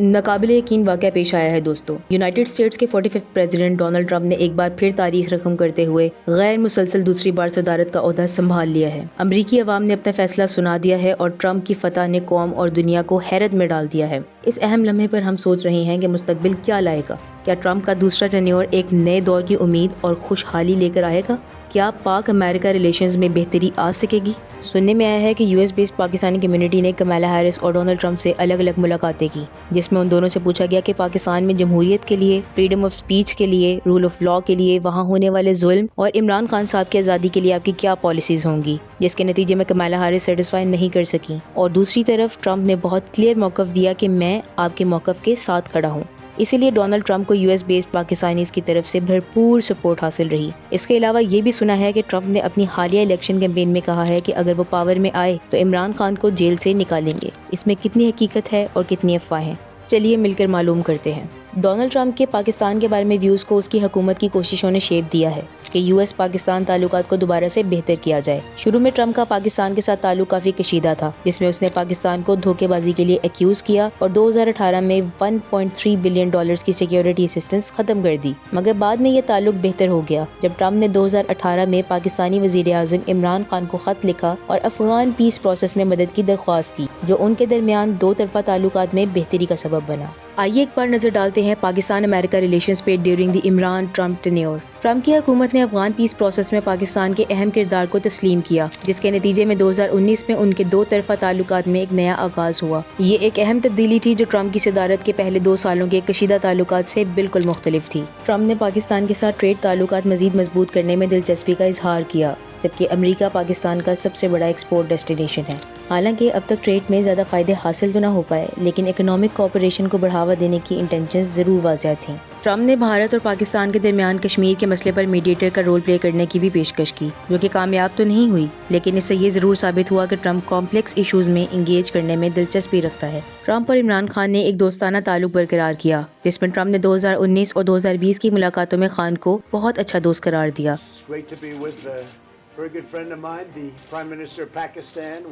ناقابل یقین واقعہ پیش آیا ہے دوستو۔ یونائٹڈ اسٹیٹس کے 45 پریزیڈنٹ ڈونلڈ ٹرمپ نے ایک بار پھر تاریخ رقم کرتے ہوئے غیر مسلسل دوسری بار صدارت کا عہدہ سنبھال لیا ہے۔ امریکی عوام نے اپنا فیصلہ سنا دیا ہے اور ٹرمپ کی فتح نے قوم اور دنیا کو حیرت میں ڈال دیا ہے۔ اس اہم لمحے پر ہم سوچ رہے ہیں کہ مستقبل کیا لائے گا۔ کیا ٹرمپ کا دوسرا ٹینیور ایک نئے دور کی امید اور خوشحالی لے کر آئے گا؟ کیا پاک امریکہ ریلیشنز میں بہتری آ سکے گی؟ سننے میں آیا ہے کہ US بیسڈ پاکستانی کمیونٹی نے کمالا ہیرس اور ڈونلڈ ٹرمپ سے الگ الگ ملاقاتیں کی، جس میں ان دونوں سے پوچھا گیا کہ پاکستان میں جمہوریت کے لیے، فریڈم آف سپیچ کے لیے، رول آف لاء کے لیے، وہاں ہونے والے ظلم اور عمران خان صاحب کی آزادی کے لیے آپ کی کیا پالیسیز ہوں گی، جس کے نتیجے میں کمالا ہیرس سیٹسفائی نہیں کر سکیں۔ اور دوسری طرف ٹرمپ نے بہت کلیئر موقف دیا کہ میں آپ کے موقف کے ساتھ کھڑا ہوں۔ اسی لیے ڈونلڈ ٹرمپ کو US بیسڈ پاکستانیز کی طرف سے بھرپور سپورٹ حاصل رہی۔ اس کے علاوہ یہ بھی سنا ہے کہ ٹرمپ نے اپنی حالیہ الیکشن کیمپین میں کہا ہے کہ اگر وہ پاور میں آئے تو عمران خان کو جیل سے نکالیں گے۔ اس میں کتنی حقیقت ہے اور کتنی افواہیں؟ چلیے مل کر معلوم کرتے ہیں۔ ڈونلڈ ٹرمپ کے پاکستان کے بارے میں ویوز کو اس کی حکومت کی کوششوں نے شیپ دیا ہے کہ US پاکستان تعلقات کو دوبارہ سے بہتر کیا جائے۔ شروع میں ٹرمپ کا پاکستان کے ساتھ تعلق کافی کشیدہ تھا، جس میں اس نے پاکستان کو دھوکے بازی کے لیے ایکیوز کیا اور 2018 میں $1.3 بلین کی سیکیورٹی اسسٹنس ختم کر دی۔ مگر بعد میں یہ تعلق بہتر ہو گیا جب ٹرمپ نے 2018 میں پاکستانی وزیر اعظم عمران خان کو خط لکھا اور افغان پیس پروسیس میں مدد کی درخواست کی، جو ان کے درمیان دو طرفہ تعلقات میں بہتری کا سبب بنا۔ آئیے ایک بار نظر ڈالتے ہیں پاکستان امریکہ ریلیشنز پہ during the Imran Trump tenure. Trump کی حکومت نے افغان پیس پروسیس میں پاکستان کے اہم کردار کو تسلیم کیا، جس کے نتیجے میں 2019 میں ان کے دو طرفہ تعلقات میں ایک نیا آغاز ہوا۔ یہ ایک اہم تبدیلی تھی جو ٹرمپ کی صدارت کے پہلے 2 سالوں کے کشیدہ تعلقات سے بالکل مختلف تھی۔ ٹرمپ نے پاکستان کے ساتھ ٹریڈ تعلقات مزید مضبوط کرنے میں دلچسپی کا اظہار کیا، جبکہ امریکہ پاکستان کا سب سے بڑا ایکسپورٹ ڈیسٹینیشن ہے۔ حالانکہ اب تک ٹریڈ میں زیادہ فائدے حاصل تو نہ ہو پائے، لیکن اکنامک کوآپریشن کو بڑھاوا دینے کی انٹینشنز ضرور واضح تھیں۔ ٹرمپ نے بھارت اور پاکستان کے درمیان کشمیر کے مسئلے پر میڈیٹر کا رول پلے کرنے کی بھی پیشکش کی، جو کہ کامیاب تو نہیں ہوئی، لیکن اس سے یہ ضرور ثابت ہوا کہ ٹرمپ کمپلیکس ایشوز میں انگیج کرنے میں دلچسپی رکھتا ہے۔ ٹرمپ اور عمران خان نے ایک دوستانہ تعلق برقرار کیا، جس میں ٹرمپ نے 2019 اور 2020 کی ملاقاتوں میں خان کو بہت اچھا دوست قرار دیا۔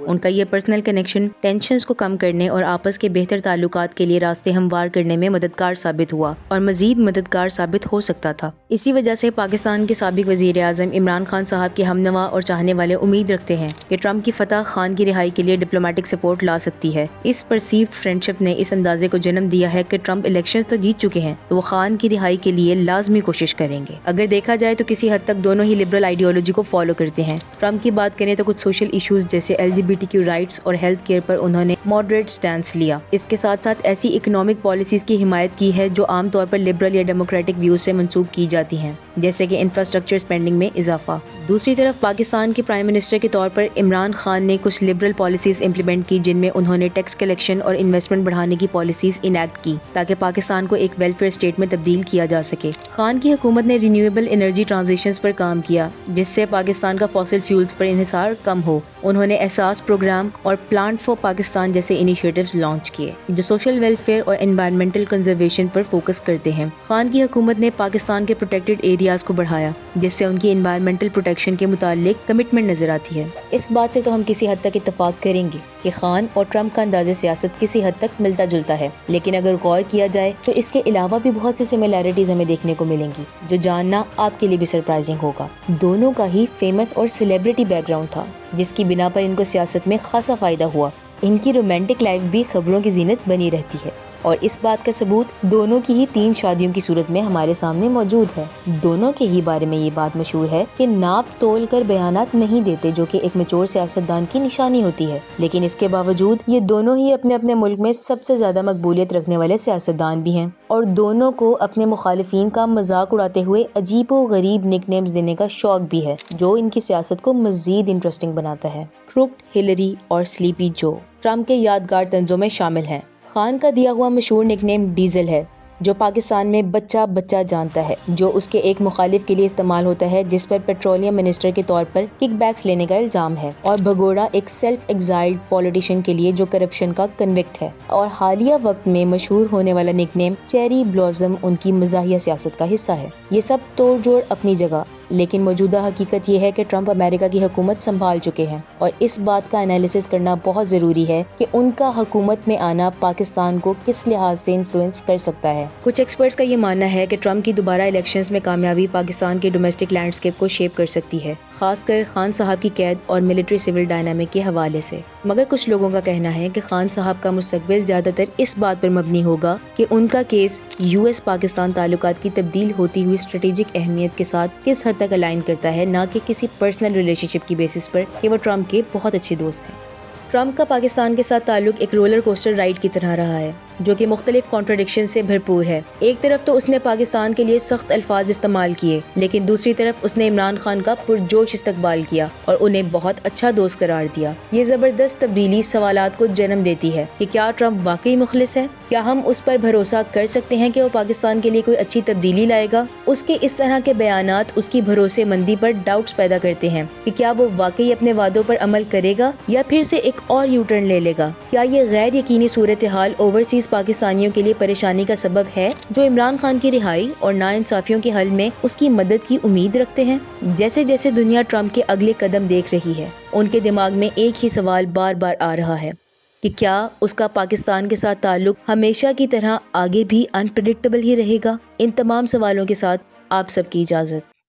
ان کا یہ پرسنل کنیکشن ٹینشنز کو کم کرنے اور آپس کے بہتر تعلقات کے لیے راستے ہموار کرنے میں مددگار ثابت ہوا اور مزید مددگار ثابت ہو سکتا تھا۔ اسی وجہ سے پاکستان کے سابق وزیر اعظم عمران خان صاحب کے ہمنوا اور چاہنے والے امید رکھتے ہیں کہ ٹرمپ کی فتح خان کی رہائی کے لیے ڈپلومیٹک سپورٹ لا سکتی ہے۔ اس پرسیوڈ فرینڈشپ نے اس اندازے کو جنم دیا ہے کہ ٹرمپ الیکشن تو جیت چکے ہیں تو وہ خان کی رہائی کے لیے لازمی کوشش کریں گے۔ اگر دیکھا جائے تو کسی حد تک دونوں ہی لبرل آئیڈیالوجی کو فالو کرتے ہیں۔ ٹرمپ کی بات کریں تو کچھ سوشل ایشوز جیسے LGBTQ رائٹس اور ہیلتھ کیئر پر انہوں نے ماڈریٹ سٹینس لیا۔ اس کے ساتھ ساتھ ایسی اکنامک پالیسیز کی حمایت کی ہے جو عام طور پر لبرل یا ڈیموکریٹک ویوز سے منسوب کی جاتی ہیں، جیسے کہ انفراسٹرکچر اسپینڈنگ میں اضافہ۔ دوسری طرف پاکستان کے پرائم منسٹر کے طور پر عمران خان نے کچھ لبرل پالیسیز امپلیمنٹ کی، جن میں انہوں نے ٹیکس کلیکشن اور انویسٹمنٹ بڑھانے کی پالیسیز انیکٹ کی تاکہ پاکستان کو ایک ویلفیئر اسٹیٹ میں تبدیل کیا جا سکے۔ خان کی حکومت نے رینیویبل انرجی ٹرانزیشنز پر کام کیا، جس سے پاکستان کا فاسل فیولز پر انحصار کم ہو۔ انہوں نے احساس پروگرام اور پلانٹ فار پاکستان جیسے انیشیٹوز لانچ کیے جو سوشل ویلفیئر اور انوائرمنٹل کنزرویشن پر فوکس کرتے ہیں۔ خان کی حکومت نے پاکستان کے پروٹیکٹڈ ایریاز کو بڑھایا، جس سے ان کی انوائرمنٹل پروٹیکشن کے متعلق کمٹمنٹ نظر آتی ہے۔ اس بات سے تو ہم کسی حد تک اتفاق کریں گے کہ خان اور ٹرمپ کا انداز سیاست کسی حد تک ملتا جلتا ہے، لیکن اگر غور کیا جائے تو اس کے علاوہ بھی بہت سی سملیرٹیز ہمیں دیکھنے کو ملیں گی جو جاننا آپ کے لیے بھی سرپرائزنگ ہوگا۔ دونوں کا ہی فیمس اور سیلیبریٹی بیک گراؤنڈ تھا، جس کی بنا پر ان کو سیاست میں خاصا فائدہ ہوا۔ ان کی رومانٹک لائف بھی خبروں کی زینت بنی رہتی ہے، اور اس بات کا ثبوت دونوں کی ہی 3 شادیوں کی صورت میں ہمارے سامنے موجود ہے۔ دونوں کے ہی بارے میں یہ بات مشہور ہے کہ ناپ تول کر بیانات نہیں دیتے، جو کہ ایک میچور سیاستدان کی نشانی ہوتی ہے، لیکن اس کے باوجود یہ دونوں ہی اپنے اپنے ملک میں سب سے زیادہ مقبولیت رکھنے والے سیاستدان بھی ہیں، اور دونوں کو اپنے مخالفین کا مذاق اڑاتے ہوئے عجیب و غریب نک نیمز دینے کا شوق بھی ہے، جو ان کی سیاست کو مزید انٹرسٹنگ بناتا ہے۔ کروکڈ، ہلیری اور سلیپی جو ٹرمپ کے یادگار طنزوں میں شامل ہیں۔ خان کا دیا ہوا مشہور نک نیم ڈیزل ہے، جو پاکستان میں بچہ بچہ جانتا ہے، جو اس کے ایک مخالف کے لیے استعمال ہوتا ہے جس پر پیٹرولیم منسٹر کے طور پر کک بیکس لینے کا الزام ہے، اور بھگوڑا ایک سیلف ایگزائلڈ پولیٹیشین کے لیے جو کرپشن کا کنوکٹ ہے، اور حالیہ وقت میں مشہور ہونے والا نک نیم چیری بلوزم ان کی مزاحیہ سیاست کا حصہ ہے۔ یہ سب توڑ جوڑ اپنی جگہ، لیکن موجودہ حقیقت یہ ہے کہ ٹرمپ امریکہ کی حکومت سنبھال چکے ہیں اور اس بات کا انالیسس کرنا بہت ضروری ہے کہ ان کا حکومت میں آنا پاکستان کو کس لحاظ سے انفلوئنس کر سکتا ہے۔ کچھ ایکسپرٹس کا یہ ماننا ہے کہ ٹرمپ کی دوبارہ الیکشنز میں کامیابی پاکستان کے ڈومیسٹک لینڈسکیپ کو شیپ کر سکتی ہے، خاص کر خان صاحب کی قید اور ملٹری سول ڈائنامک کے حوالے سے۔ مگر کچھ لوگوں کا کہنا ہے کہ خان صاحب کا مستقبل زیادہ تر اس بات پر مبنی ہوگا کہ ان کا کیس یو ایس پاکستان تعلقات کی تبدیل ہوتی ہوئی اسٹریٹجک اہمیت کے ساتھ کس حد تک الائن کرتا ہے، نہ کہ کسی پرسنل ریلیشن شپ کی بیسس پر کہ وہ ٹرمپ کے بہت اچھے دوست ہیں۔ ٹرمپ کا پاکستان کے ساتھ تعلق ایک رولر کوسٹر رائڈ کی طرح رہا ہے جو کہ مختلف کانٹرڈکشن سے بھرپور ہے۔ ایک طرف تو اس نے پاکستان کے لیے سخت الفاظ استعمال کیے، لیکن دوسری طرف اس نے عمران خان کا پرجوش استقبال کیا اور انہیں بہت اچھا دوست قرار دیا۔ یہ زبردست تبدیلی سوالات کو جنم دیتی ہے کہ کیا ٹرمپ واقعی مخلص ہے؟ کیا ہم اس پر بھروسہ کر سکتے ہیں کہ وہ پاکستان کے لیے کوئی اچھی تبدیلی لائے گا؟ اس کے اس طرح کے بیانات اس کی بھروسے مندی پر ڈاؤٹس پیدا کرتے ہیں کہ کیا وہ واقعی اپنے وعدوں پر عمل کرے گا یا پھر سے ایک اور یو ٹرن لے لے گا۔ کیا یہ غیر یقینی صورتحال اوورسیز پاکستانیوں کے لیے پریشانی کا سبب ہے جو عمران خان کی رہائی اور ناانصافیوں کے حل میں اس کی مدد کی امید رکھتے ہیں؟ جیسے جیسے دنیا ٹرمپ کے اگلے قدم دیکھ رہی ہے، ان کے دماغ میں ایک ہی سوال بار بار آ رہا ہے کہ کیا اس کا پاکستان کے ساتھ تعلق ہمیشہ کی طرح آگے بھی انپریڈکٹیبل ہی رہے گا؟ ان تمام سوالوں کے ساتھ آپ سب کی اجازت۔